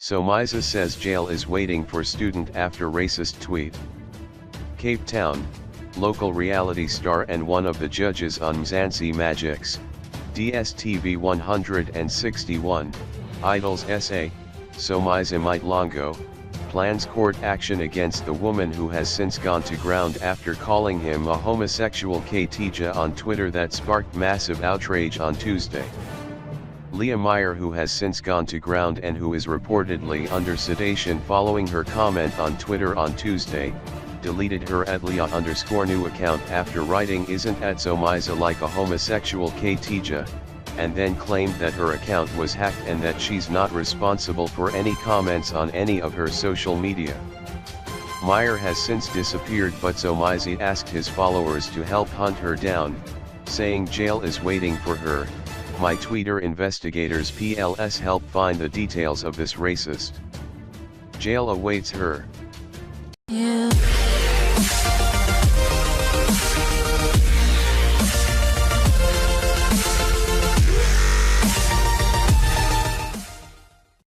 Somizi says jail is waiting for student after racist tweet. Cape Town, local reality star and one of the judges on Mzansi Magic's DSTV 161, Idols SA, Somizi Longo, plans court action against the woman who has since gone to ground after calling him a homosexual Ktija on Twitter that sparked massive outrage on Tuesday. Leah Meyer, who has since gone to ground and who is reportedly under sedation following her comment on Twitter on Tuesday, deleted her @Leah_new account after writing "isn't at Somizi like a homosexual Ktija," and then claimed that her account was hacked and that she's not responsible for any comments on any of her social media. Meyer has since disappeared, but Somizi asked his followers to help hunt her down, saying jail is waiting for her. My Twitter investigators PLS help find the details of this racist. Jail awaits her. Yeah.